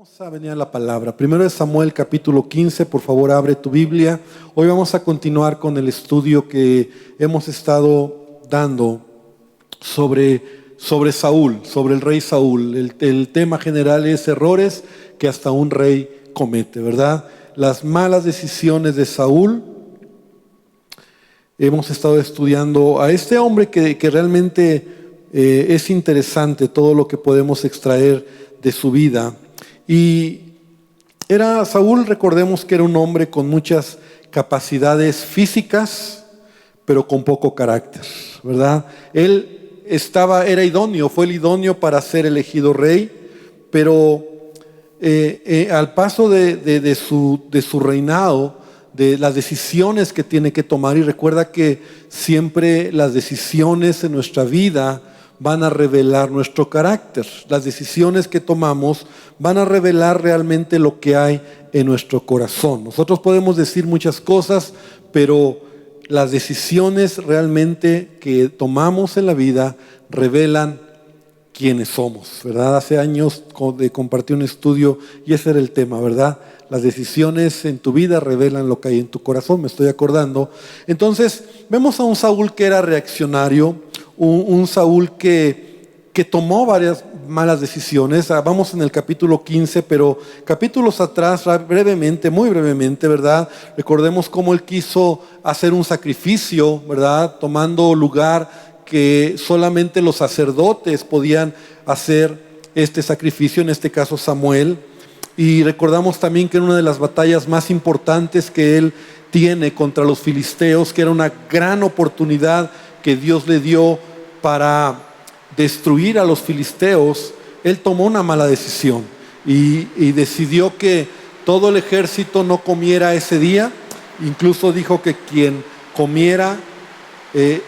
Vamos a venir a la palabra. Primero de Samuel capítulo 15, por favor abre tu Biblia. Hoy vamos a continuar con el estudio que hemos estado dando sobre Saúl, sobre el rey Saúl. El tema general es errores que hasta un rey comete, ¿verdad? Las malas decisiones de Saúl. Hemos estado estudiando a este hombre que realmente es interesante todo lo que podemos extraer de su vida. Y Saúl, recordemos que era un hombre con muchas capacidades físicas, pero con poco carácter, ¿verdad? Él era idóneo, fue el idóneo para ser elegido rey, pero al paso de su reinado, de las decisiones que tiene que tomar, y recuerda que siempre las decisiones en nuestra vida van a revelar nuestro carácter. Las decisiones que tomamos van a revelar realmente lo que hay en nuestro corazón. Nosotros podemos decir muchas cosas, pero las decisiones realmente que tomamos en la vida revelan quiénes somos, ¿verdad? Hace años compartí un estudio y ese era el tema, ¿verdad? Las decisiones en tu vida revelan lo que hay en tu corazón, me estoy acordando. Entonces, vemos a un Saúl que era reaccionario, un Saúl que tomó varias malas decisiones. Vamos en el capítulo 15, pero capítulos atrás, brevemente, muy brevemente, ¿verdad? Recordemos cómo él quiso hacer un sacrificio, ¿verdad? Tomando lugar que solamente los sacerdotes podían hacer este sacrificio, en este caso Samuel. Y recordamos también que en una de las batallas más importantes que él tiene contra los filisteos, que era una gran oportunidad que Dios le dio para destruir a los filisteos, él tomó una mala decisión y decidió que todo el ejército no comiera ese día. Incluso dijo que quien comiera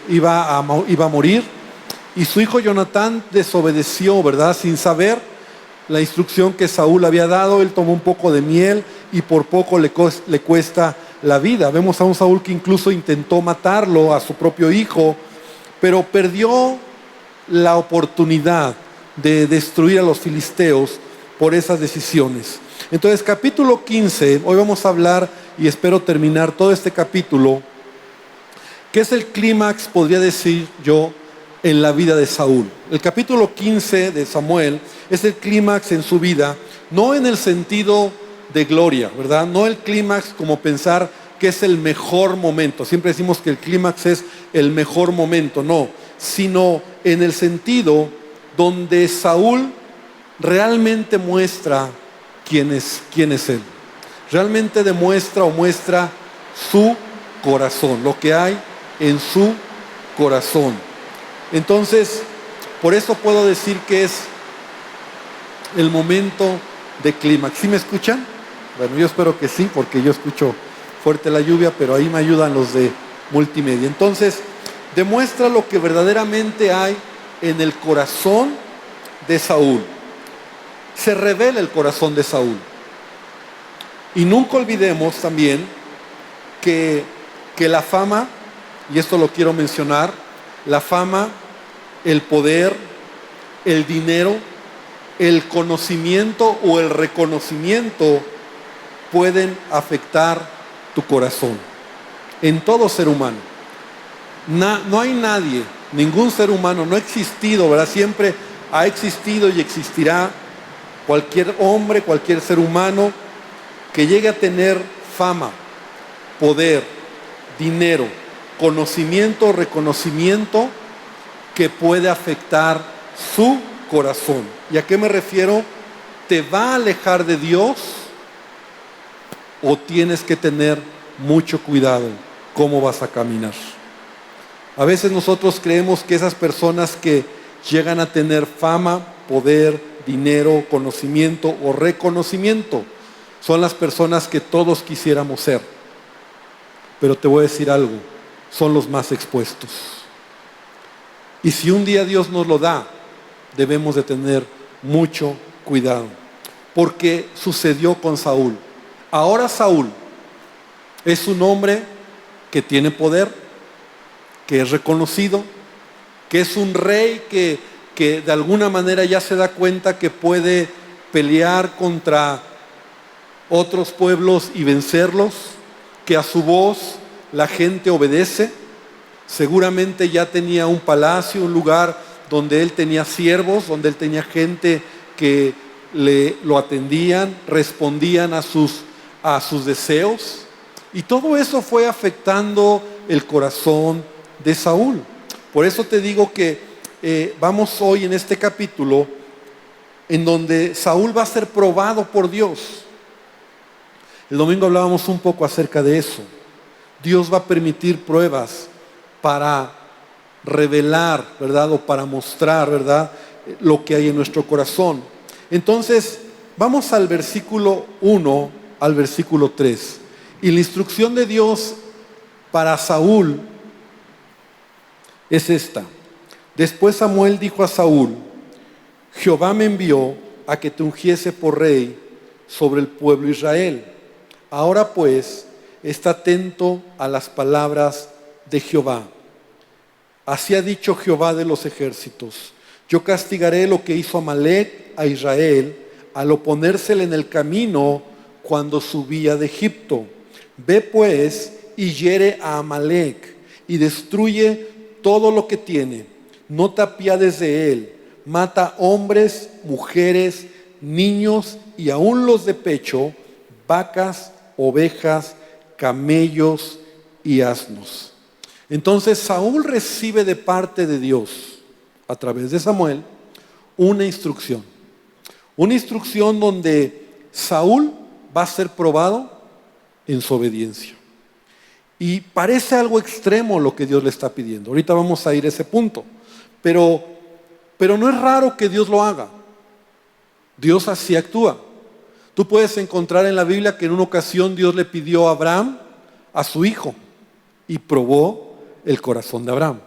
iba a morir. Y su hijo Jonatán desobedeció, ¿verdad? Sin saber la instrucción que Saúl había dado. Él tomó un poco de miel y por poco le cuesta la vida. Vemos a un Saúl que incluso intentó matarlo, a su propio hijo, pero perdió la oportunidad de destruir a los filisteos por esas decisiones. Entonces, capítulo 15, hoy vamos a hablar y espero terminar todo este capítulo, que es el clímax, podría decir yo, en la vida de Saúl. El capítulo 15 de Samuel es el clímax en su vida, no en el sentido de gloria, ¿verdad? No el clímax como pensar que es el mejor momento. Siempre decimos que el clímax es el mejor momento, no, sino en el sentido donde Saúl realmente muestra quién es él. Realmente demuestra o muestra su corazón, lo que hay en su corazón. Entonces, por eso puedo decir que es el momento de clímax. ¿Sí me escuchan? Bueno, yo espero que sí, porque yo escucho fuerte la lluvia, pero ahí me ayudan los de multimedia. Entonces, demuestra lo que verdaderamente hay en el corazón de Saúl. Se revela el corazón de Saúl. Y nunca olvidemos también que la fama, y esto lo quiero mencionar, la fama, el poder, el dinero, el conocimiento o el reconocimiento pueden afectar tu corazón. En todo ser humano. No hay nadie, ningún ser humano, no ha existido, ¿verdad? Siempre ha existido y existirá cualquier hombre, cualquier ser humano que llegue a tener fama, poder, dinero, conocimiento, reconocimiento que puede afectar su corazón. ¿Y a qué me refiero? ¿Te va a alejar de Dios o tienes que tener mucho cuidado cómo vas a caminar? A veces nosotros creemos que esas personas que llegan a tener fama, poder, dinero, conocimiento o reconocimiento son las personas que todos quisiéramos ser. Pero te voy a decir algo, son los más expuestos. Y si un día Dios nos lo da, debemos de tener mucho cuidado. Porque sucedió con Saúl. Ahora Saúl es un hombre que tiene poder, que es reconocido, que es un rey que de alguna manera ya se da cuenta que puede pelear contra otros pueblos y vencerlos, que a su voz la gente obedece. Seguramente ya tenía un palacio, un lugar donde él tenía siervos, donde él tenía gente que lo atendían, respondían a sus deseos. Y todo eso fue afectando el corazón de Saúl. Por eso te digo que vamos hoy en este capítulo en donde Saúl va a ser probado por Dios. El domingo hablábamos un poco acerca de eso. Dios va a permitir pruebas para revelar, ¿verdad? O para mostrar, ¿verdad? Lo que hay en nuestro corazón. Entonces, vamos al versículo 1 al versículo 3. Y la instrucción de Dios para Saúl es esta. Después Samuel dijo a Saúl: Jehová me envió a que te ungiese por rey sobre el pueblo de Israel. Ahora pues, está atento a las palabras de Jehová. Así ha dicho Jehová de los ejércitos: yo castigaré lo que hizo Amalec a Israel al oponérsele en el camino cuando subía de Egipto. Ve pues y hiere a Amalec y destruye todo lo que tiene. No te apiades de él. Mata hombres, mujeres, niños y aun los de pecho, vacas, ovejas, camellos y asnos. Entonces Saúl recibe de parte de Dios, a través de Samuel, una instrucción. Una instrucción donde Saúl va a ser probado en su obediencia. Y parece algo extremo lo que Dios le está pidiendo. Ahorita vamos a ir a ese punto. Pero no es raro que Dios lo haga. Dios así actúa. Tú puedes encontrar en la Biblia que en una ocasión Dios le pidió a Abraham a su hijo y probó el corazón de Abraham.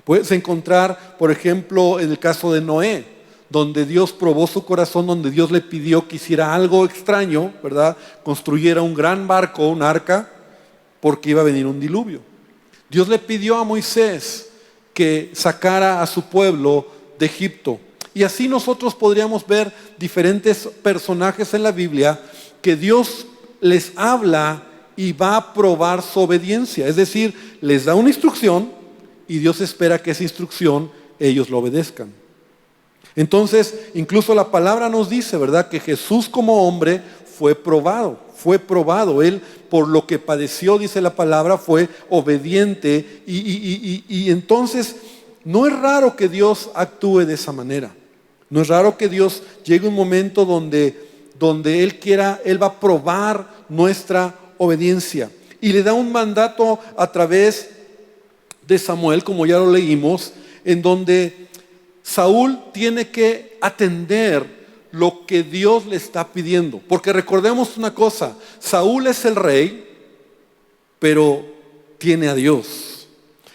Puedes encontrar, por ejemplo, en el caso de Noé, donde Dios probó su corazón, donde Dios le pidió que hiciera algo extraño, ¿verdad? Construyera un gran barco, un arca, porque iba a venir un diluvio. Dios le pidió a Moisés que sacara a su pueblo de Egipto. Y así nosotros podríamos ver diferentes personajes en la Biblia que Dios les habla y va a probar su obediencia. Es decir, les da una instrucción y Dios espera que esa instrucción ellos lo obedezcan. Entonces, incluso la palabra nos dice, ¿verdad?, que Jesús como hombre fue probado. Él, por lo que padeció, dice la palabra, fue obediente. Y entonces, no es raro que Dios actúe de esa manera. No es raro que Dios llegue a un momento donde Él va a probar nuestra obediencia. Y le da un mandato a través de Samuel, como ya lo leímos, en donde Saúl tiene que atender lo que Dios le está pidiendo. Porque recordemos una cosa, Saúl es el rey, pero tiene a Dios.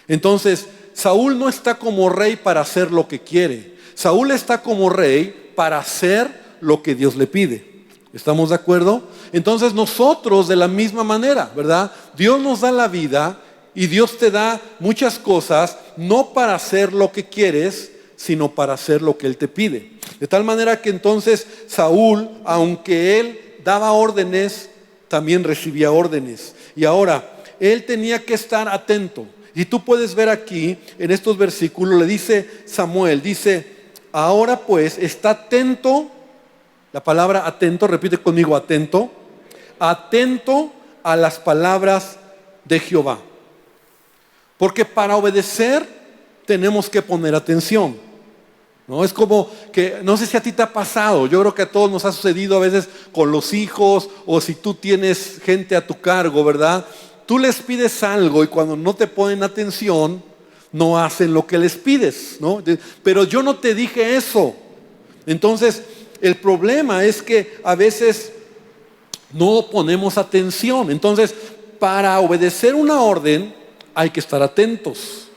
Entonces, Saúl no está como rey para hacer lo que quiere. Saúl está como rey para hacer lo que Dios le pide. ¿Estamos de acuerdo? Entonces nosotros de la misma manera, ¿verdad? Dios nos da la vida y Dios te da muchas cosas, no para hacer lo que quieres, sino para hacer lo que Él te pide. De tal manera que entonces Saúl, aunque él daba órdenes, también recibía órdenes. Y ahora, él tenía que estar atento. Y tú puedes ver aquí, en estos versículos, le dice Samuel, dice: ahora pues, está atento. La palabra atento, repite conmigo, atento. Atento a las palabras de Jehová. Porque para obedecer tenemos que poner atención. No, es como que, no sé si a ti te ha pasado, yo creo que a todos nos ha sucedido a veces con los hijos, o si tú tienes gente a tu cargo, ¿verdad? Tú les pides algo y cuando no te ponen atención, no hacen lo que les pides, ¿no? Pero yo no te dije eso. Entonces, el problema es que a veces no ponemos atención. Entonces, para obedecer una orden, hay que estar atentos.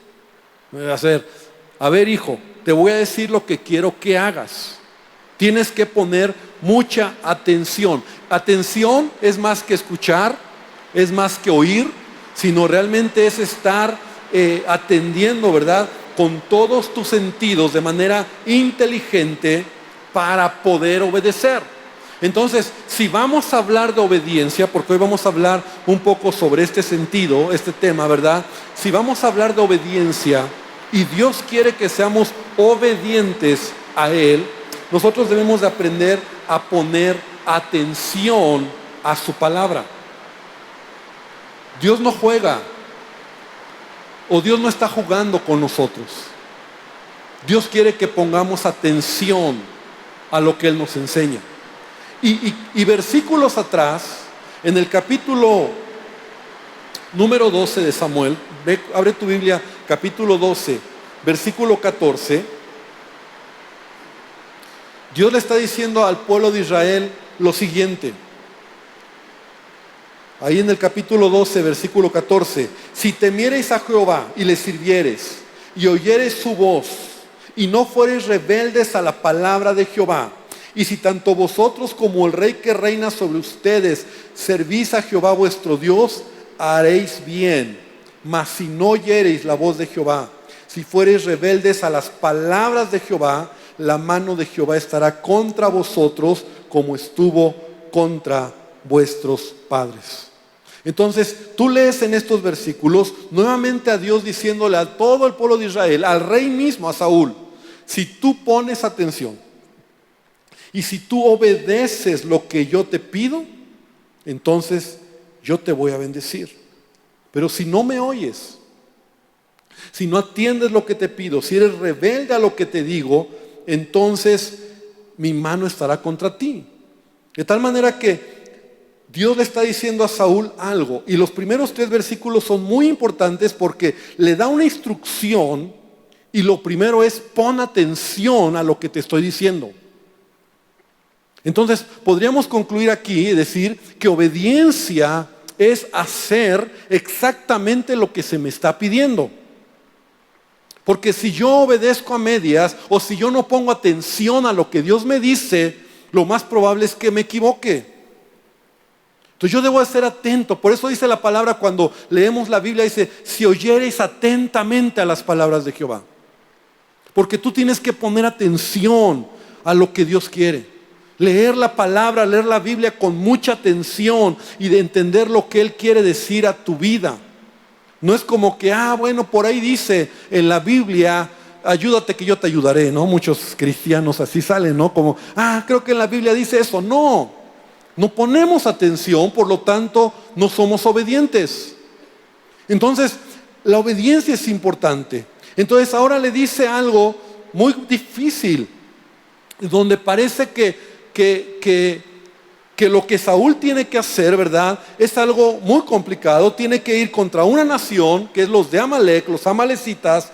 A ver, hijo, te voy a decir lo que quiero que hagas. Tienes que poner mucha atención. Atención es más que escuchar, es más que oír, sino realmente es estar atendiendo, ¿verdad?, con todos tus sentidos de manera inteligente para poder obedecer. Entonces, si vamos a hablar de obediencia, porque hoy vamos a hablar un poco sobre este sentido, este tema, ¿verdad? Si vamos a hablar de obediencia y Dios quiere que seamos obedientes a Él, nosotros debemos de aprender a poner atención a su palabra. Dios no juega, o Dios no está jugando con nosotros. Dios quiere que pongamos atención a lo que Él nos enseña. Y versículos atrás, en el capítulo número 12 de Samuel, abre tu Biblia, capítulo 12, versículo 14, Dios le está diciendo al pueblo de Israel lo siguiente. Ahí en el capítulo 12, versículo 14, si temiereis a Jehová y le sirviereis y oyereis su voz y no fuereis rebeldes a la palabra de Jehová, y si tanto vosotros como el rey que reina sobre ustedes servís a Jehová vuestro Dios, haréis bien. Mas si no oyereis la voz de Jehová, si fuereis rebeldes a las palabras de Jehová, la mano de Jehová estará contra vosotros como estuvo contra vuestros padres. Entonces, tú lees en estos versículos nuevamente a Dios diciéndole a todo el pueblo de Israel, al rey mismo, a Saúl, si tú pones atención, y si tú obedeces lo que yo te pido, entonces yo te voy a bendecir. Pero si no me oyes, si no atiendes lo que te pido, si eres rebelde a lo que te digo, entonces mi mano estará contra ti. De tal manera que Dios le está diciendo a Saúl algo. Y los primeros 3 versículos son muy importantes porque le da una instrucción. Y lo primero es: pon atención a lo que te estoy diciendo. Entonces, podríamos concluir aquí y decir que obediencia es hacer exactamente lo que se me está pidiendo. Porque si yo obedezco a medias o si yo no pongo atención a lo que Dios me dice, lo más probable es que me equivoque. Entonces yo debo ser atento. Por eso dice la palabra cuando leemos la Biblia, dice, si oyereis atentamente a las palabras de Jehová. Porque tú tienes que poner atención a lo que Dios quiere. Leer la palabra, leer la Biblia con mucha atención y de entender lo que Él quiere decir a tu vida. No es como que, bueno, por ahí dice en la Biblia, ayúdate que yo te ayudaré, ¿no? Muchos cristianos así salen, ¿no? Como, creo que en la Biblia dice eso. No ponemos atención, por lo tanto, no somos obedientes. Entonces, la obediencia es importante. Entonces, ahora le dice algo muy difícil, donde parece que lo que Saúl tiene que hacer, ¿verdad? Es algo muy complicado. Tiene que ir contra una nación, que es los de Amalec, los amalecitas,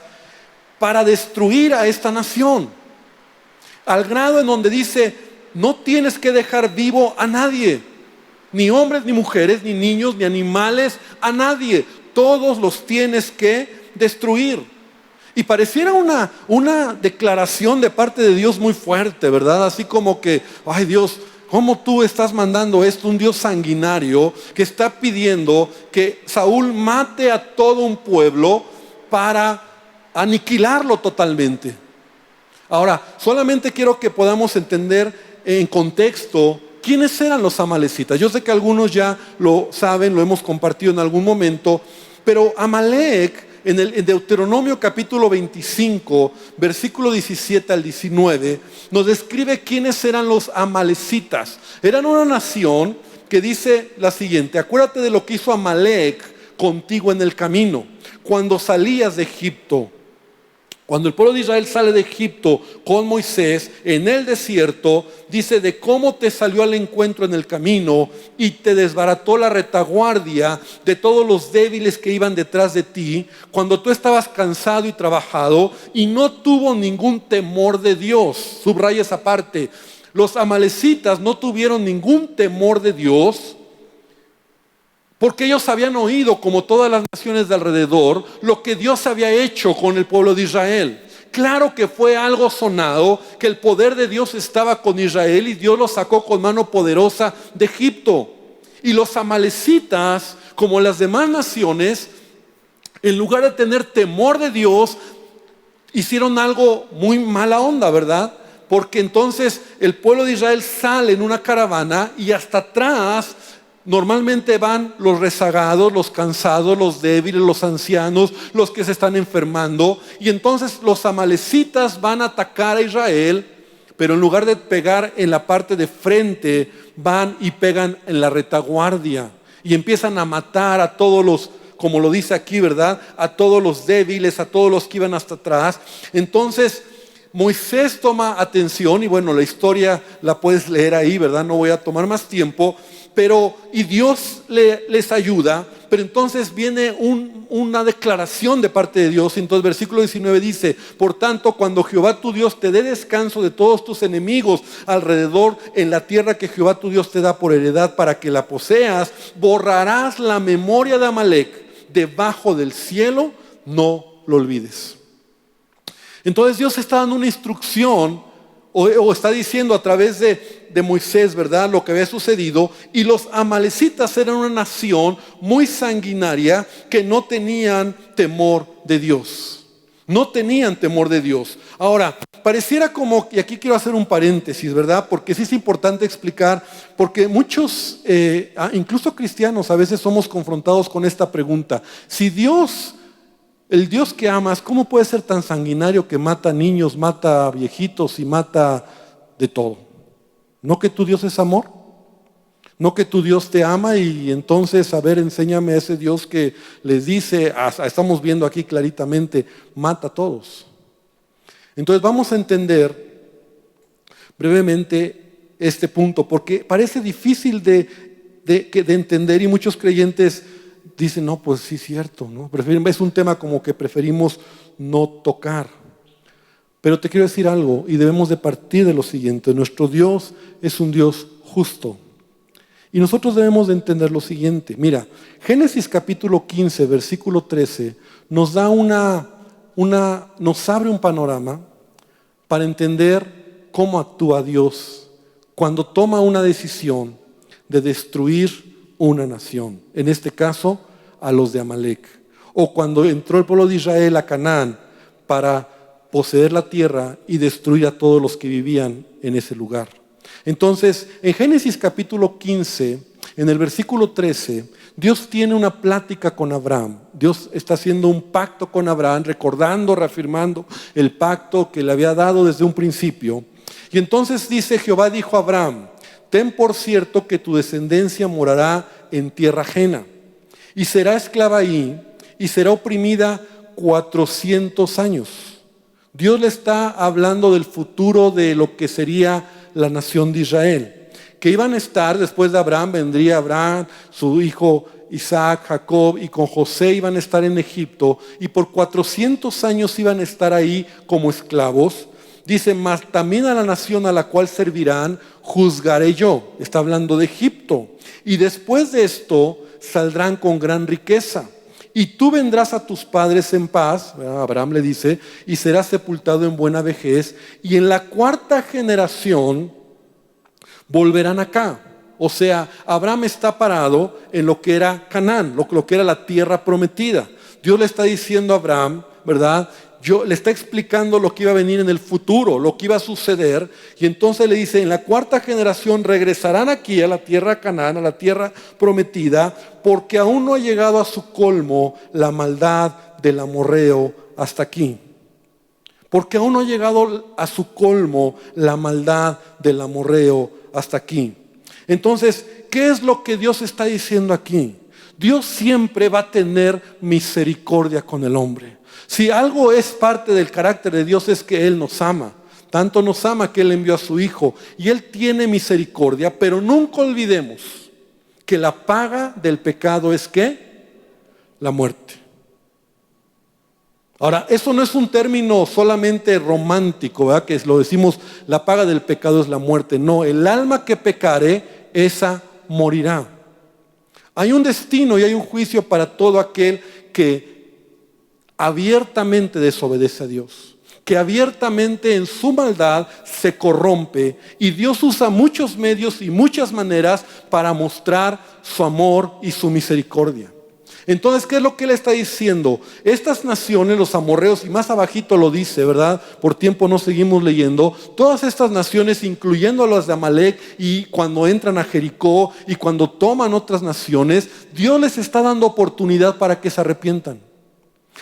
para destruir a esta nación. Al grado en donde dice, no tienes que dejar vivo a nadie. Ni hombres, ni mujeres, ni niños, ni animales, a nadie. Todos los tienes que destruir. Y pareciera una declaración de parte de Dios muy fuerte, ¿verdad? Así como que, ay Dios, ¿cómo tú estás mandando esto? Un Dios sanguinario que está pidiendo que Saúl mate a todo un pueblo para aniquilarlo totalmente. Ahora, solamente quiero que podamos entender en contexto quiénes eran los amalecitas. Yo sé que algunos ya lo saben, lo hemos compartido en algún momento, pero Amalec, en Deuteronomio capítulo 25, versículo 17 al 19, nos describe quiénes eran los amalecitas. Eran una nación que dice la siguiente: acuérdate de lo que hizo Amalec contigo en el camino, cuando salías de Egipto. Cuando el pueblo de Israel sale de Egipto con Moisés en el desierto, dice de cómo te salió al encuentro en el camino y te desbarató la retaguardia de todos los débiles que iban detrás de ti, cuando tú estabas cansado y trabajado, y no tuvo ningún temor de Dios. Subraya esa parte. Los amalecitas no tuvieron ningún temor de Dios, porque ellos habían oído, como todas las naciones de alrededor, lo que Dios había hecho con el pueblo de Israel. Claro que fue algo sonado, que el poder de Dios estaba con Israel y Dios los sacó con mano poderosa de Egipto. Y los amalecitas, como las demás naciones, en lugar de tener temor de Dios, hicieron algo muy mala onda, ¿verdad? porque entonces el pueblo de Israel sale en una caravana y hasta atrás normalmente van los rezagados, los cansados, los débiles, los ancianos, los que se están enfermando. Y entonces los amalecitas van a atacar a Israel, pero en lugar de pegar en la parte de frente, van y pegan en la retaguardia. Y empiezan a matar a todos los, como lo dice aquí, ¿verdad? A todos los débiles, a todos los que iban hasta atrás. Entonces Moisés toma atención, y bueno, la historia la puedes leer ahí, ¿verdad? No voy a tomar más tiempo. Y Dios les ayuda, pero entonces viene una declaración de parte de Dios. Entonces versículo 19 dice: por tanto, cuando Jehová tu Dios te dé descanso de todos tus enemigos alrededor en la tierra que Jehová tu Dios te da por heredad para que la poseas, borrarás la memoria de Amalec debajo del cielo, no lo olvides. Entonces Dios está dando una instrucción, o está diciendo a través de Moisés, ¿verdad?, lo que había sucedido. Y los amalecitas eran una nación muy sanguinaria que no tenían temor de Dios. No tenían temor de Dios. Ahora, pareciera como, y aquí quiero hacer un paréntesis, ¿verdad?, porque sí es importante explicar, porque muchos, incluso cristianos, a veces somos confrontados con esta pregunta: si Dios, el Dios que amas, ¿cómo puede ser tan sanguinario que mata niños, mata viejitos y mata de todo? ¿No que tu Dios es amor? ¿No que tu Dios te ama? Y entonces, a ver, enséñame a ese Dios que les dice, estamos viendo aquí claritamente, mata a todos. Entonces vamos a entender brevemente este punto, porque parece difícil de entender, y muchos creyentes dicen: no, pues sí es cierto, ¿no? Es un tema como que preferimos no tocar. Pero te quiero decir algo, y debemos de partir de lo siguiente: nuestro Dios es un Dios justo. Y nosotros debemos de entender lo siguiente. Mira, Génesis capítulo 15, versículo 13, nos da nos abre un panorama para entender cómo actúa Dios cuando toma una decisión de destruir una nación, en este caso a los de Amalec, o cuando entró el pueblo de Israel a Canaán para poseer la tierra y destruir a todos los que vivían en ese lugar. Entonces, en Génesis capítulo 15, en el versículo 13, Dios tiene una plática con Abraham. Dios está haciendo un pacto con Abraham, recordando, reafirmando el pacto que le había dado desde un principio. Y entonces dice: Jehová dijo a Abraham: ten por cierto que tu descendencia morará en tierra ajena, y será esclava ahí, y será oprimida 400 años. Dios le está hablando del futuro de lo que sería la nación de Israel, que iban a estar, después de Abraham vendría Abraham, su hijo Isaac, Jacob, y con José iban a estar en Egipto, y por 400 años iban a estar ahí como esclavos. Dice: mas también a la nación a la cual servirán juzgaré yo. Está hablando de Egipto. Y después de esto saldrán con gran riqueza. Y tú vendrás a tus padres en paz, Abraham le dice, y serás sepultado en buena vejez. Y en la 4ª generación volverán acá. O sea, Abraham está parado en lo que era Canaán, lo que era la tierra prometida. Dios le está diciendo a Abraham, ¿verdad?, le está explicando lo que iba a venir en el futuro, lo que iba a suceder. Y entonces le dice: en la 4ª generación regresarán aquí a la tierra Canaán, a la tierra prometida, porque aún no ha llegado a su colmo la maldad del amorreo hasta aquí. Porque aún no ha llegado a su colmo la maldad del amorreo hasta aquí. Entonces, ¿qué es lo que Dios está diciendo aquí? Dios siempre va a tener misericordia con el hombre. Si algo es parte del carácter de Dios, es que Él nos ama. Tanto nos ama que Él envió a su Hijo. Y Él tiene misericordia, pero nunca olvidemos que la paga del pecado es ¿qué? La muerte. Ahora, eso no es un término solamente romántico, ¿verdad?, que lo decimos, la paga del pecado es la muerte. No, el alma que pecare, esa morirá. Hay un destino y hay un juicio para todo aquel que abiertamente desobedece a Dios, que abiertamente en su maldad se corrompe, y Dios usa muchos medios y muchas maneras para mostrar su amor y su misericordia. Entonces, ¿qué es lo que él está diciendo? Estas naciones, los amorreos, y más abajito lo dice, ¿verdad? Por tiempo no seguimos leyendo. Todas estas naciones, incluyendo a las de Amalec, y cuando entran a Jericó, y cuando toman otras naciones, Dios les está dando oportunidad para que se arrepientan.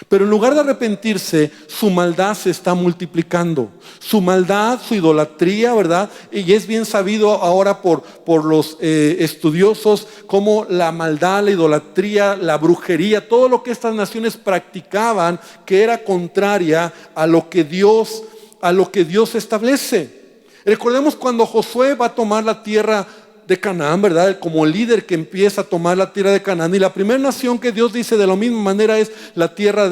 Pero en lugar de arrepentirse, su maldad se está multiplicando. Su maldad, su idolatría, ¿verdad? Y es bien sabido ahora por los estudiosos cómo la maldad, la idolatría, la brujería, todo lo que estas naciones practicaban que era contraria a lo que Dios establece. Recordemos cuando Josué va a tomar la tierra de Canaán, ¿verdad? Como líder que empieza a tomar la tierra de Canaán. Y la primera nación que Dios dice de la misma manera es la tierra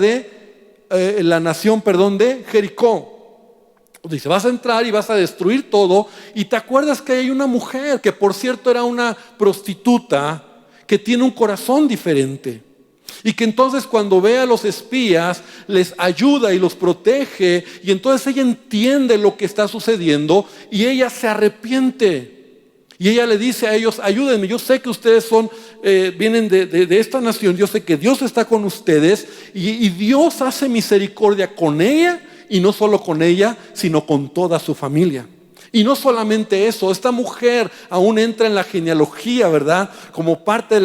la nación de Jericó. Dice, vas a entrar y vas a destruir todo. Y te acuerdas que hay una mujer, que por cierto era una prostituta, que tiene un corazón diferente. Y que entonces cuando ve a los espías, les ayuda y los protege. Y entonces ella entiende lo que está sucediendo y ella se arrepiente. Y ella le dice a ellos, ayúdenme, yo sé que ustedes vienen de esta nación, yo sé que Dios está con ustedes y Dios hace misericordia con ella y no solo con ella, sino con toda su familia. Y no solamente eso, esta mujer aún entra en la genealogía, ¿verdad? Como parte de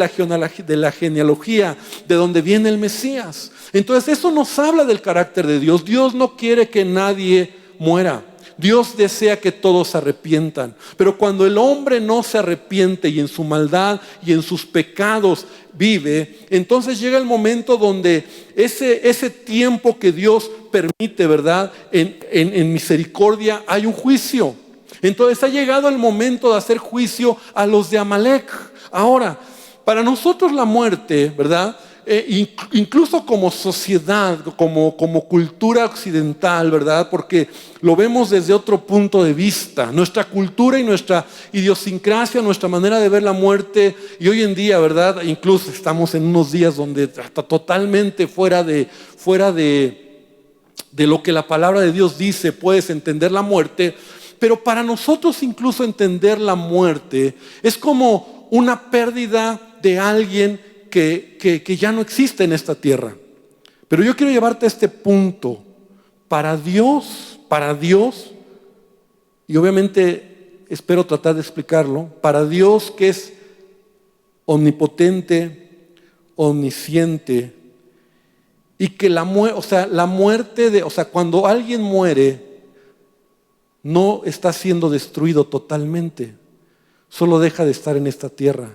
la genealogía de donde viene el Mesías. Entonces eso nos habla del carácter de Dios. Dios no quiere que nadie muera. Dios desea que todos se arrepientan, pero cuando el hombre no se arrepiente y en su maldad y en sus pecados vive, entonces llega el momento donde ese tiempo que Dios permite, ¿verdad? En misericordia hay un juicio. Entonces ha llegado el momento de hacer juicio a los de Amalec. Ahora, para nosotros la muerte, ¿verdad? Incluso como sociedad, como cultura occidental, ¿verdad? Porque lo vemos desde otro punto de vista. Nuestra cultura y nuestra idiosincrasia, nuestra manera de ver la muerte, y hoy en día, ¿verdad? Incluso estamos en unos días donde está totalmente fuera de lo que la palabra de Dios dice, puedes entender la muerte. Pero para nosotros incluso entender la muerte es como una pérdida de alguien que ya no existe en esta tierra. Pero yo quiero llevarte a este punto. Para Dios, y obviamente espero tratar de explicarlo, para Dios que es omnipotente, omnisciente, y que la muerte cuando alguien muere, no está siendo destruido totalmente, solo deja de estar en esta tierra,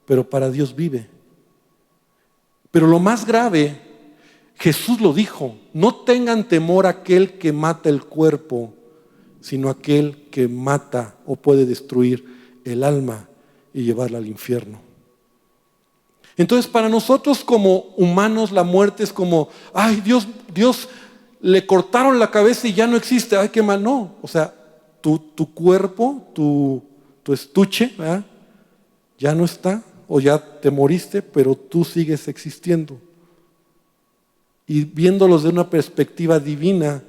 pero para Dios vive. Pero lo más grave, Jesús lo dijo, no tengan temor a aquel que mata el cuerpo, sino aquel que mata o puede destruir el alma y llevarla al infierno. Entonces para nosotros como humanos la muerte es como, ay, Dios le cortaron la cabeza y ya no existe, ay, qué mal. No, tu cuerpo, tu estuche, ¿verdad? Ya no está. O ya te moriste, pero tú sigues existiendo. Y viéndolos de una perspectiva divina,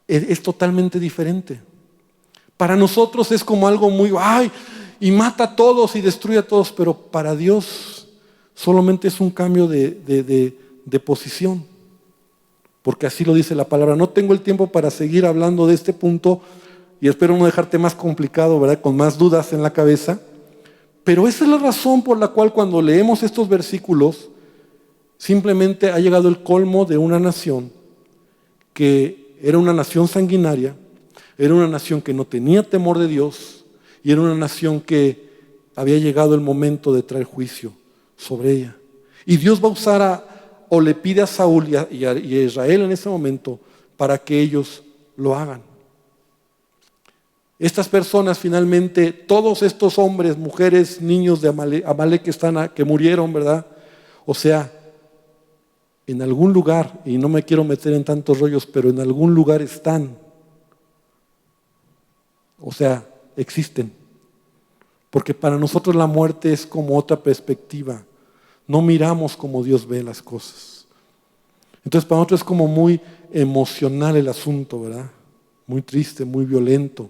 es totalmente diferente. Para nosotros es como algo muy, y mata a todos y destruye a todos, pero para Dios solamente es un cambio de posición. Porque así lo dice la palabra. No tengo el tiempo para seguir hablando de este punto y espero no dejarte más complicado, ¿verdad? Con más dudas en la cabeza. Pero esa es la razón por la cual cuando leemos estos versículos, simplemente ha llegado el colmo de una nación que era una nación sanguinaria, era una nación que no tenía temor de Dios y era una nación que había llegado el momento de traer juicio sobre ella. Y Dios va a usar o le pide a Saúl y a Israel en ese momento para que ellos lo hagan. Estas personas finalmente, todos estos hombres, mujeres, niños de Amalek que murieron, ¿verdad? En algún lugar, y no me quiero meter en tantos rollos, pero en algún lugar están. Existen. Porque para nosotros la muerte es como otra perspectiva. No miramos como Dios ve las cosas. Entonces para nosotros es como muy emocional el asunto, ¿verdad? Muy triste, muy violento.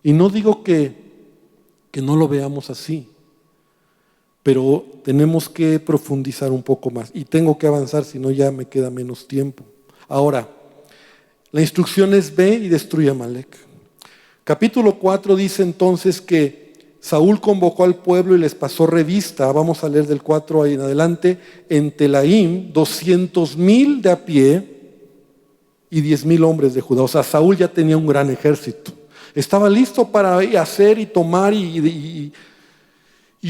Y no digo que no lo veamos así, pero tenemos que profundizar un poco más. Y tengo que avanzar, si no ya me queda menos tiempo. Ahora, la instrucción es: ve y destruye a Amalec. Capítulo 4 dice entonces que Saúl convocó al pueblo y les pasó revista. Vamos a leer del 4 ahí en adelante. En Telaim, 200,000 de a pie y 10,000 hombres de Judá. O sea, Saúl ya tenía un gran ejército. Estaba listo para hacer y tomar y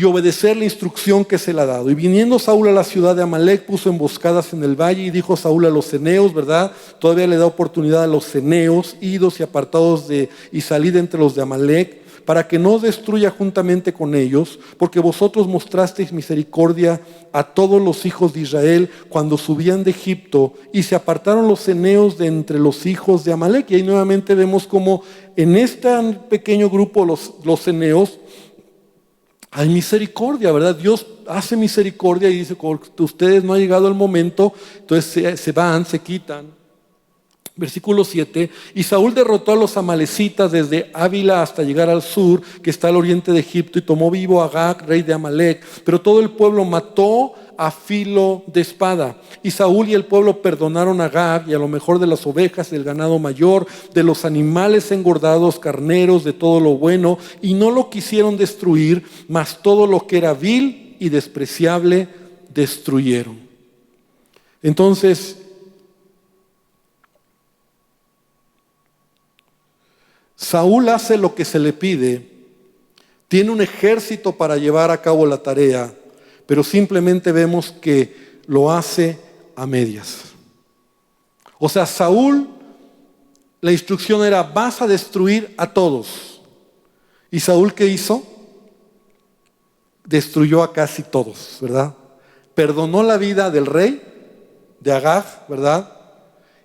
obedecer la instrucción que se le ha dado. Y viniendo Saúl a la ciudad de Amalec, puso emboscadas en el valle, y dijo Saúl a los ceneos, ¿verdad? Todavía le da oportunidad a los ceneos: idos y apartados y salid entre los de Amalec, para que no destruya juntamente con ellos, porque vosotros mostrasteis misericordia a todos los hijos de Israel cuando subían de Egipto, y se apartaron los ceneos de entre los hijos de Amalec. Y ahí nuevamente vemos como en este pequeño grupo, los ceneos, hay misericordia, ¿verdad? Dios hace misericordia y dice: ustedes no ha llegado el momento, entonces se van, se quitan. Versículo 7, y Saúl derrotó a los amalecitas desde Ávila hasta llegar al sur, que está al oriente de Egipto, y tomó vivo a Agag, rey de Amalec. Pero todo el pueblo mató a filo de espada. Y Saúl y el pueblo perdonaron a Agag y a lo mejor de las ovejas, del ganado mayor, de los animales engordados, carneros, de todo lo bueno, y no lo quisieron destruir, mas todo lo que era vil y despreciable destruyeron. Entonces, Saúl hace lo que se le pide, tiene un ejército para llevar a cabo la tarea, pero simplemente vemos que lo hace a medias. O sea, Saúl, la instrucción era: vas a destruir a todos. ¿Y Saúl qué hizo? Destruyó a casi todos, ¿verdad? Perdonó la vida del rey, de Agag, ¿verdad?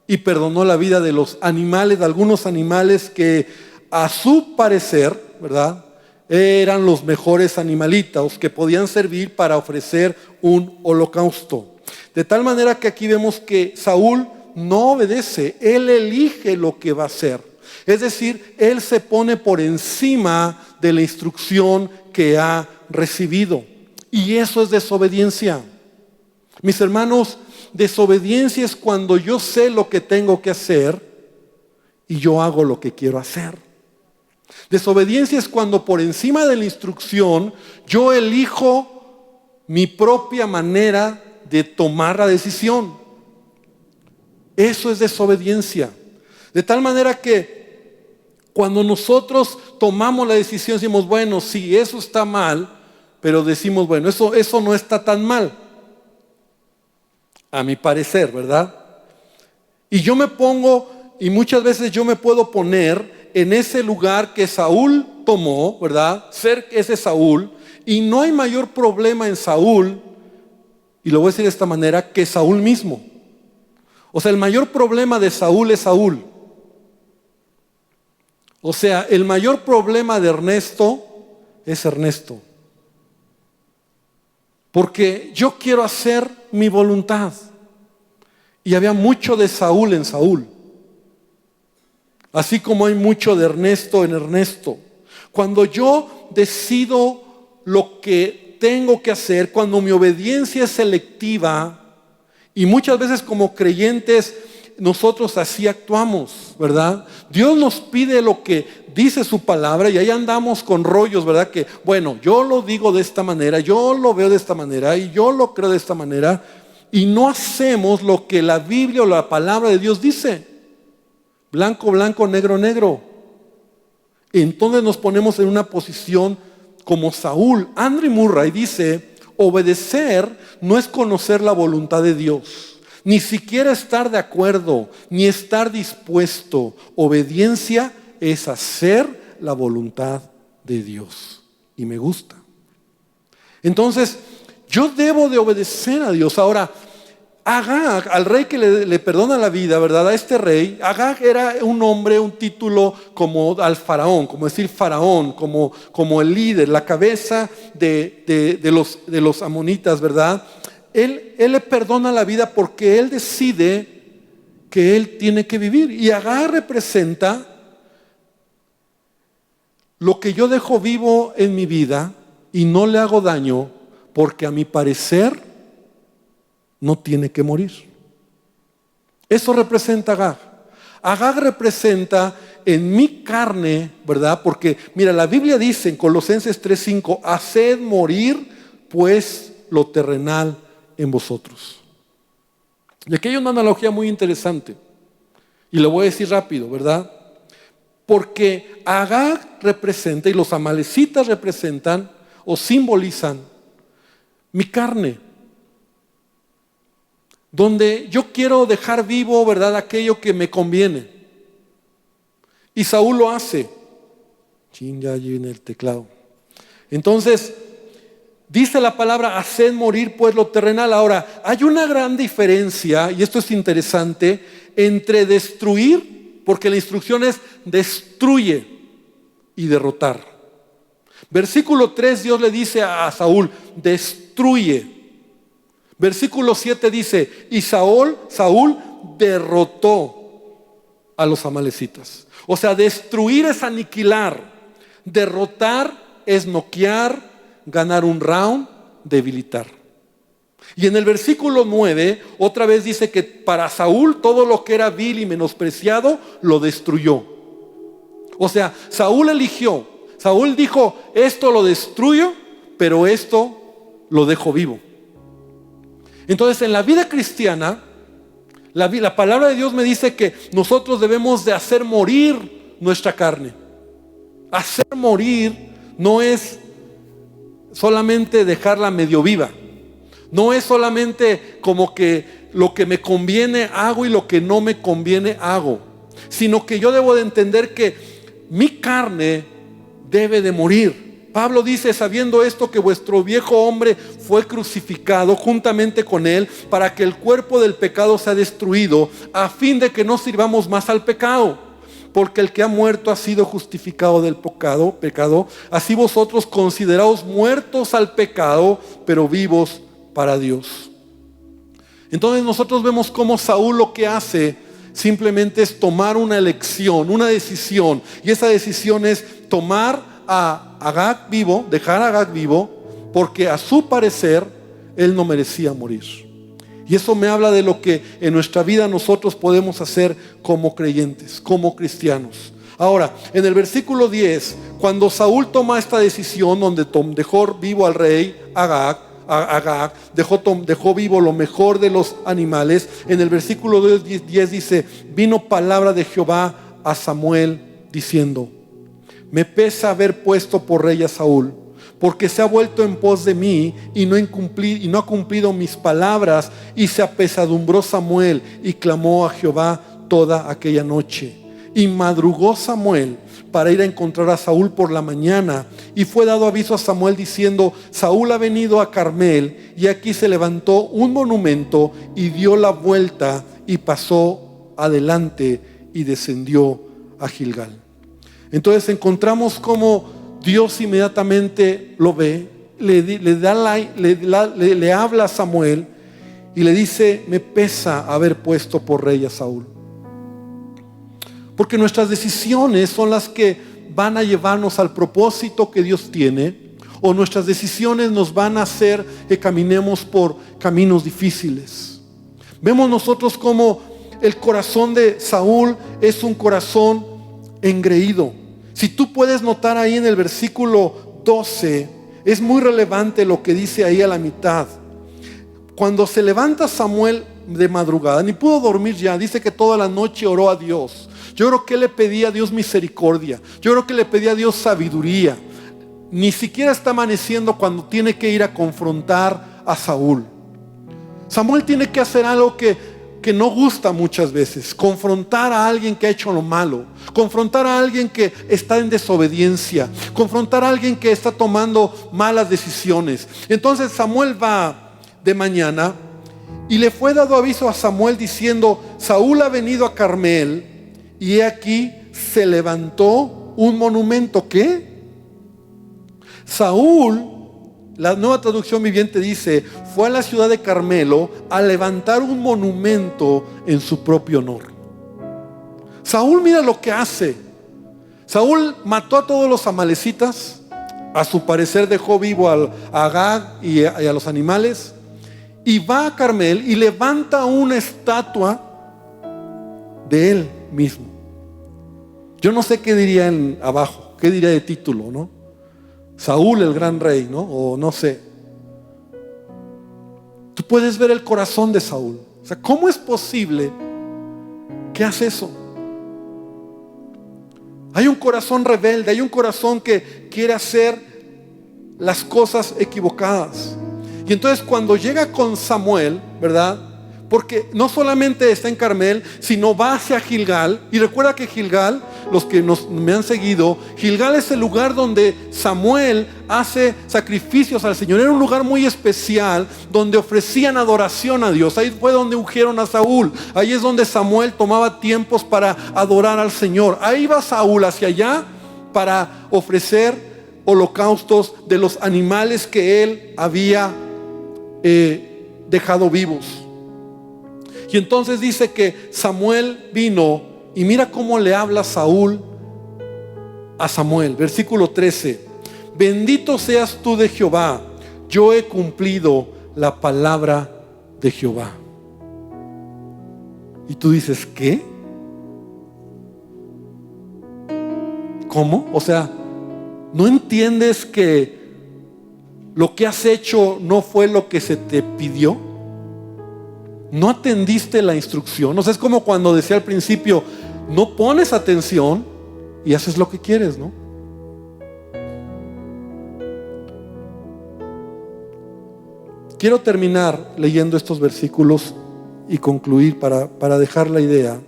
Y perdonó la vida de los animales, de algunos animales que a su parecer, ¿verdad?, eran los mejores animalitos que podían servir para ofrecer un holocausto. De tal manera que aquí vemos que Saúl no obedece, él elige lo que va a hacer. Es decir, él se pone por encima de la instrucción que ha recibido. Y eso es desobediencia. Mis hermanos, desobediencia es cuando yo sé lo que tengo que hacer y yo hago lo que quiero hacer. Desobediencia es cuando por encima de la instrucción yo elijo mi propia manera de tomar la decisión. Eso es desobediencia. De tal manera que cuando nosotros tomamos la decisión decimos: bueno, sí, eso está mal, pero decimos: bueno, eso no está tan mal, a mi parecer, ¿verdad? Y yo me pongo, y muchas veces yo me puedo poner en ese lugar que Saúl tomó, ¿verdad? Ser ese Saúl, y no hay mayor problema en Saúl, y lo voy a decir de esta manera, que Saúl mismo. O sea, el mayor problema de Saúl es Saúl. O sea, el mayor problema de Ernesto es Ernesto. Porque yo quiero hacer mi voluntad. Y había mucho de Saúl en Saúl. Así como hay mucho de Ernesto en Ernesto. Cuando yo decido lo que tengo que hacer, cuando mi obediencia es selectiva, y muchas veces como creyentes nosotros así actuamos, ¿verdad? Dios nos pide lo que dice su palabra y ahí andamos con rollos, ¿verdad? Que bueno, yo lo digo de esta manera, yo lo veo de esta manera y yo lo creo de esta manera, y no hacemos lo que la Biblia o la palabra de Dios dice. Blanco, blanco, negro, negro. Entonces nos ponemos en una posición como Saúl. Andrew Murray dice: obedecer no es conocer la voluntad de Dios, ni siquiera estar de acuerdo, ni estar dispuesto. Obediencia es hacer la voluntad de Dios. Y me gusta. Entonces, yo debo de obedecer a Dios. Ahora, Agag, al rey que le perdona la vida, ¿verdad? A este rey, Agag era un nombre, un título como al faraón, como decir faraón, como el líder, la cabeza de los amonitas, ¿verdad? Él le perdona la vida porque él decide que él tiene que vivir. Y Agag representa lo que yo dejo vivo en mi vida y no le hago daño, porque a mi parecer no tiene que morir. Eso representa Agag. Agag representa en mi carne, ¿verdad? Porque mira, la Biblia dice en Colosenses 3:5, haced morir pues lo terrenal en vosotros. Y aquí hay una analogía muy interesante, y lo voy a decir rápido, ¿verdad? Porque Agag representa, y los amalecitas representan o simbolizan mi carne, donde yo quiero dejar vivo, ¿verdad?, aquello que me conviene. Y Saúl lo hace. Ya allí en el teclado. Entonces, dice la palabra, haced morir pues lo terrenal. Ahora, hay una gran diferencia, y esto es interesante, entre destruir, porque la instrucción es destruye, y derrotar. Versículo 3, Dios le dice a Saúl, destruye. Versículo 7 dice, y Saúl derrotó a los amalecitas. O sea, destruir es aniquilar, derrotar es noquear, ganar un round, debilitar. Y en el versículo 9, otra vez dice que para Saúl todo lo que era vil y menospreciado lo destruyó. O sea, Saúl eligió, Saúl dijo, esto lo destruyo, pero esto lo dejo vivo. Entonces, en la vida cristiana, la palabra de Dios me dice que nosotros debemos de hacer morir nuestra carne. Hacer morir no es solamente dejarla medio viva. No es solamente como que lo que me conviene hago y lo que no me conviene hago. Sino que yo debo de entender que mi carne debe de morir. Pablo dice, sabiendo esto, que vuestro viejo hombre fue crucificado juntamente con él, para que el cuerpo del pecado sea destruido, a fin de que no sirvamos más al pecado. Porque el que ha muerto ha sido justificado del pecado. Así vosotros consideraos muertos al pecado, pero vivos para Dios. Entonces nosotros vemos cómo Saúl lo que hace simplemente es tomar una elección, una decisión. Y esa decisión es tomar a Agag vivo, dejar a Agag vivo, porque a su parecer él no merecía morir. Y eso me habla de lo que en nuestra vida nosotros podemos hacer como creyentes, como cristianos. Ahora, en el versículo 10, cuando Saúl toma esta decisión donde dejó vivo al rey Agag, dejó vivo lo mejor de los animales, en el versículo 10 dice, vino palabra de Jehová a Samuel diciendo, me pesa haber puesto por rey a Saúl, porque se ha vuelto en pos de mí y no ha cumplido mis palabras. Y se apesadumbró Samuel y clamó a Jehová toda aquella noche. Y madrugó Samuel para ir a encontrar a Saúl por la mañana. Y fue dado aviso a Samuel diciendo, Saúl ha venido a Carmel, y aquí se levantó un monumento y dio la vuelta y pasó adelante y descendió a Gilgal. Entonces encontramos cómo Dios inmediatamente lo ve, le habla a Samuel y le dice, me pesa haber puesto por rey a Saúl. Porque nuestras decisiones son las que van a llevarnos al propósito que Dios tiene, o nuestras decisiones nos van a hacer que caminemos por caminos difíciles. Vemos nosotros como el corazón de Saúl es un corazón engreído. Si tú puedes notar ahí en el versículo 12, es muy relevante lo que dice ahí a la mitad. Cuando se levanta Samuel de madrugada, ni pudo dormir ya, dice que toda la noche oró a Dios. Yo creo que le pedía a Dios misericordia, yo creo que le pedía a Dios sabiduría. Ni siquiera está amaneciendo cuando tiene que ir a confrontar a Saúl. Samuel tiene que hacer algo que no gusta muchas veces, confrontar a alguien que ha hecho lo malo, confrontar a alguien que está en desobediencia, confrontar a alguien que está tomando malas decisiones. Entonces Samuel va de mañana y le fue dado aviso a Samuel diciendo, Saúl ha venido a Carmel y he aquí se levantó un monumento. ¿Qué? Saúl, la Nueva Traducción Viviente dice, fue a la ciudad de Carmelo a levantar un monumento en su propio honor. Saúl, mira lo que hace. Saúl mató a todos los amalecitas, A su parecer dejó vivo a Agag y a los animales. Y va a Carmel y levanta una estatua de él mismo. Yo no sé qué diría abajo, qué diría de título, ¿no? Saúl el gran rey, ¿no? O no sé. Tú puedes ver el corazón de Saúl. O sea, ¿cómo es posible que hace eso? Hay un corazón rebelde, hay un corazón que quiere hacer las cosas equivocadas. Y entonces cuando llega con Samuel, ¿verdad? Porque no solamente está en Carmel, sino va hacia Gilgal. Y recuerda que Gilgal, los que me han seguido, Gilgal es el lugar donde Samuel hace sacrificios al Señor. Era un lugar muy especial donde ofrecían adoración a Dios. Ahí fue donde ungieron a Saúl. Ahí es donde Samuel tomaba tiempos para adorar al Señor. Ahí va Saúl hacia allá para ofrecer holocaustos de los animales que él había dejado vivos. Y entonces dice que Samuel vino y mira cómo le habla Saúl a Samuel. Versículo 13. Bendito seas tú de Jehová, yo he cumplido la palabra de Jehová. Y tú dices, ¿qué? ¿Cómo? O sea, ¿no entiendes que lo que has hecho no fue lo que se te pidió? ¿No atendiste la instrucción? O sea, es como cuando decía al principio, no pones atención y haces lo que quieres, ¿no? Quiero terminar leyendo estos versículos y concluir para dejar la idea.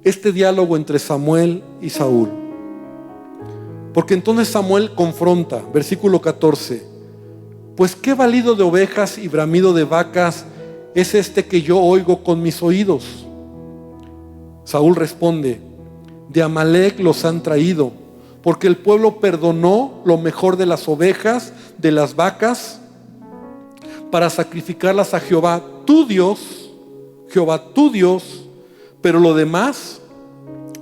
Este diálogo entre Samuel y Saúl. Porque entonces Samuel confronta, versículo 14. Pues qué balido de ovejas y bramido de vacas es este que yo oigo con mis oídos. Saúl responde, de Amalec los han traído, porque el pueblo perdonó lo mejor de las ovejas, de las vacas, para sacrificarlas a Jehová tu Dios, pero lo demás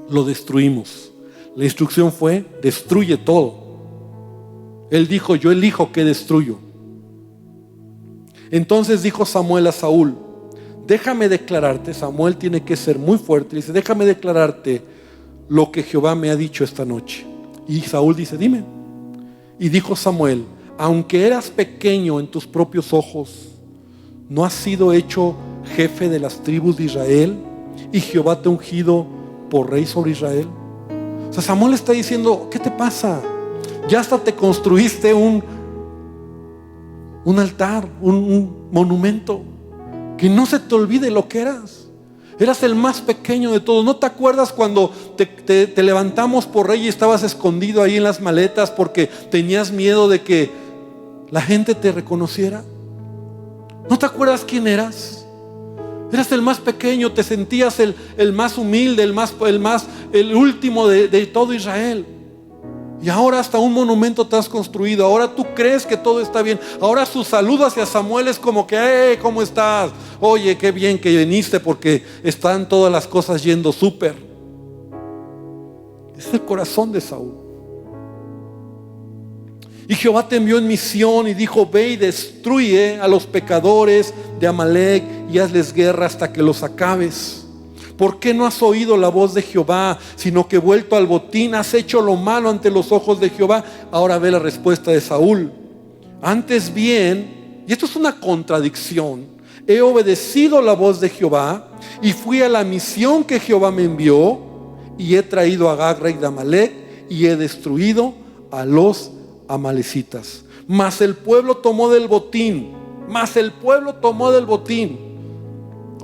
lo destruimos. La instrucción fue, destruye todo. Él dijo, yo elijo qué destruyo. Entonces dijo Samuel a Saúl, déjame declararte. Samuel tiene que ser muy fuerte. Dice, déjame declararte lo que Jehová me ha dicho esta noche. Y Saúl dice, dime. Y dijo Samuel, aunque eras pequeño en tus propios ojos, ¿no has sido hecho jefe de las tribus de Israel? Y Jehová te ha ungido por rey sobre Israel. O sea, Samuel está diciendo, ¿qué te pasa? Ya hasta te construiste un altar, un monumento. Que no se te olvide lo que eras. Eras el más pequeño de todos. ¿No te acuerdas cuando te levantamos por rey y estabas escondido ahí en las maletas porque tenías miedo de que la gente te reconociera? ¿No te acuerdas quién eras? Eras el más pequeño, te sentías el más humilde, el último de todo Israel. Y ahora hasta un monumento te has construido. Ahora tú crees que todo está bien. Ahora su saludo hacia Samuel es como que, hey, ¿cómo estás? Oye, qué bien que viniste porque están todas las cosas yendo súper. Es el corazón de Saúl. Y Jehová te envió en misión y dijo, ve y destruye a los pecadores de Amalec y hazles guerra hasta que los acabes. ¿Por qué no has oído la voz de Jehová, sino que vuelto al botín has hecho lo malo ante los ojos de Jehová? Ahora ve la respuesta de Saúl. Antes bien, y esto es una contradicción, he obedecido la voz de Jehová y fui a la misión que Jehová me envió y he traído a Agag, rey de Amalec, y he destruido a los amalecitas. Mas el pueblo tomó del botín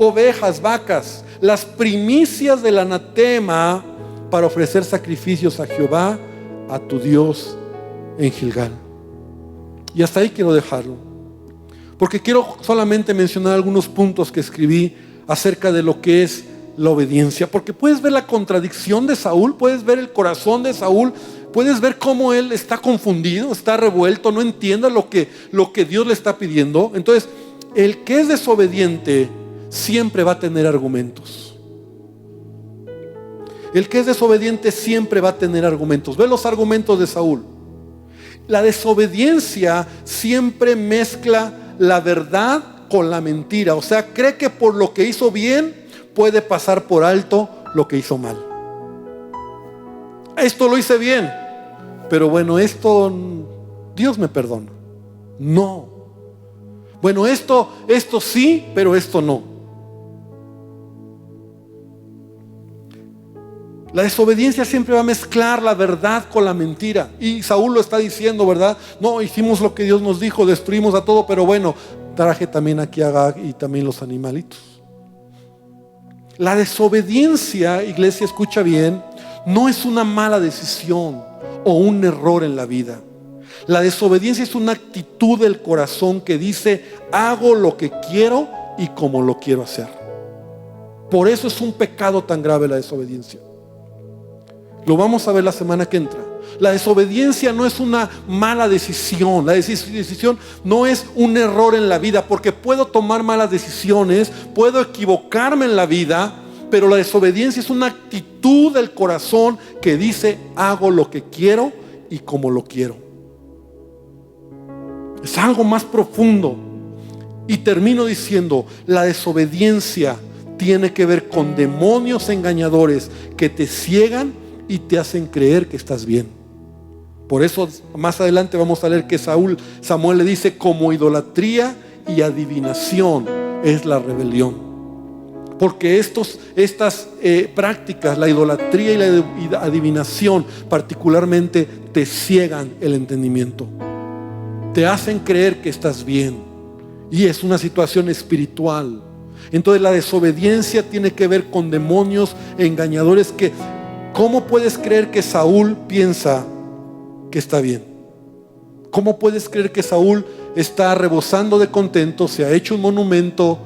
ovejas, vacas, las primicias del anatema para ofrecer sacrificios a Jehová, a tu Dios en Gilgal. Y hasta ahí quiero dejarlo, porque quiero solamente mencionar algunos puntos que escribí acerca de lo que es la obediencia, porque puedes ver la contradicción de Saúl, puedes ver el corazón de Saúl, puedes ver cómo él está confundido, está revuelto, no entiende lo que Dios le está pidiendo. Entonces, el que es desobediente siempre va a tener argumentos. El que es desobediente siempre va a tener argumentos. Ve los argumentos de Saúl. la desobediencia siempre mezcla la verdad con la mentira. O sea, cree que por lo que hizo bien puede pasar por alto lo que hizo mal. Esto lo hice bien, pero bueno, esto Dios me perdona. No. Bueno, esto sí, pero esto no. La desobediencia siempre va a mezclar la verdad con la mentira. Y Saúl lo está diciendo, ¿verdad? No, hicimos lo que Dios nos dijo, destruimos a todo, pero bueno, traje también aquí a Agag y también los animalitos. La desobediencia, iglesia, escucha bien, no es una mala decisión o un error en la vida. La desobediencia es una actitud del corazón que dice, hago lo que quiero y como lo quiero hacer. Por eso es un pecado tan grave la desobediencia. Lo vamos a ver la semana que entra. La desobediencia no es una mala decisión. La decisión no es un error en la vida, porque puedo tomar malas decisiones, puedo equivocarme en la vida, pero la desobediencia es una actitud del corazón que dice, hago lo que quiero y como lo quiero. Es algo más profundo. Y termino diciendo, la desobediencia tiene que ver con demonios engañadores que te ciegan y te hacen creer que estás bien. Por eso más adelante vamos a leer que Samuel le dice, como idolatría y adivinación es la rebelión. Porque estas prácticas, la idolatría y la adivinación particularmente, te ciegan el entendimiento. Te hacen creer que estás bien. Y es una situación espiritual. Entonces la desobediencia tiene que ver con demonios engañadores que... ¿Cómo puedes creer que Saúl piensa que está bien? ¿Cómo puedes creer que Saúl está rebosando de contento, se ha hecho un monumento,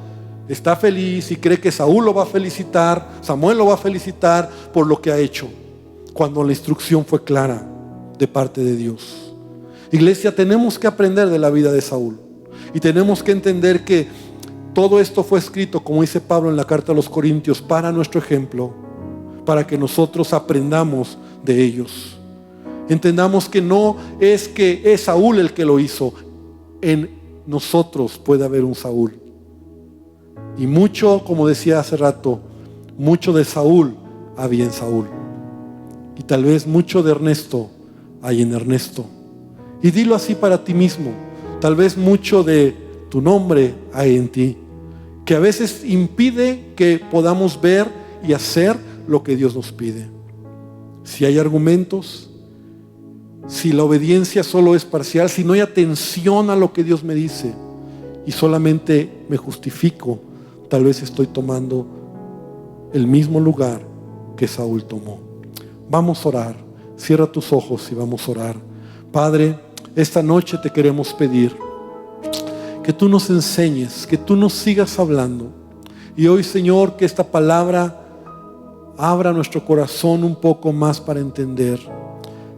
está feliz y cree que Saúl lo va a felicitar, Samuel lo va a felicitar por lo que ha hecho, cuando la instrucción fue clara de parte de Dios? Iglesia, tenemos que aprender de la vida de Saúl y tenemos que entender que todo esto fue escrito, como dice Pablo en la carta a los Corintios, para nuestro ejemplo, para que nosotros aprendamos de ellos. Entendamos que no es que es Saúl el que lo hizo. En nosotros puede haber un Saúl. Y mucho, como decía hace rato, mucho de Saúl había en Saúl. Y tal vez mucho de Ernesto hay en Ernesto. Y dilo así para ti mismo. Tal vez mucho de tu nombre hay en ti, que a veces impide que podamos ver y hacer lo que Dios nos pide. Si hay argumentos, si la obediencia solo es parcial, si no hay atención a lo que Dios me dice y solamente me justifico, tal vez estoy tomando el mismo lugar que Saúl tomó. Vamos a orar. Cierra tus ojos y vamos a orar. Padre, esta noche te queremos pedir que tú nos enseñes, que tú nos sigas hablando. Y hoy, Señor, que esta palabra abra nuestro corazón un poco más para entender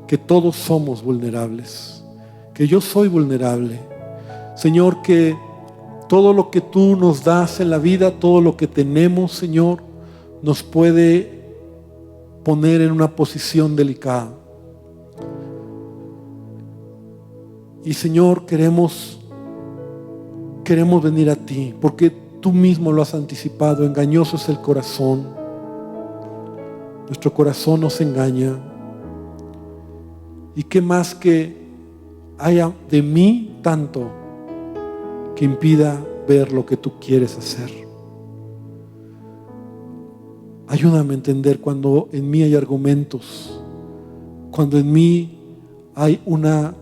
que todos somos vulnerables, que yo soy vulnerable. Señor, que todo lo que tú nos das en la vida, todo lo que tenemos, Señor, nos puede poner en una posición delicada. Y Señor, queremos venir a ti, porque tú mismo lo has anticipado. Engañoso es el corazón. Nuestro corazón nos engaña. ¿Y qué más que haya de mí tanto que impida ver lo que tú quieres hacer? Ayúdame a entender cuando en mí hay argumentos, cuando en mí hay una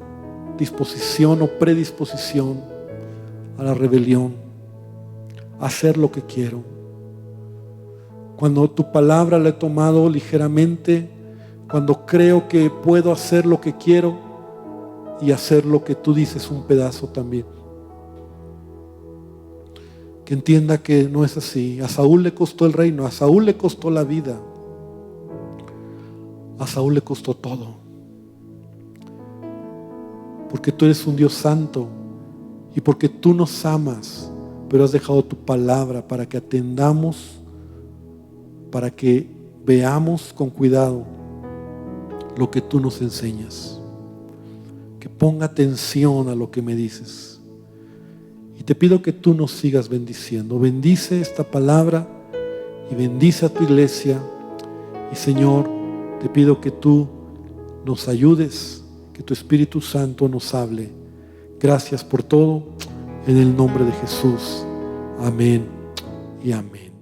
disposición o predisposición a la rebelión, a hacer lo que quiero. Cuando tu palabra la he tomado ligeramente, cuando creo que puedo hacer lo que quiero y hacer lo que tú dices un pedazo también. Que entienda que no es así. A Saúl le costó el reino, a Saúl le costó la vida, a Saúl le costó todo. Porque tú eres un Dios santo y porque tú nos amas, pero has dejado tu palabra para que atendamos, para que veamos con cuidado lo que tú nos enseñas. que ponga atención a lo que me dices. Y te pido que tú nos sigas bendiciendo. Bendice esta palabra y bendice a tu iglesia. Y Señor, te pido que tú nos ayudes, que tu Espíritu Santo nos hable. Gracias por todo, en el nombre de Jesús. Amén y amén.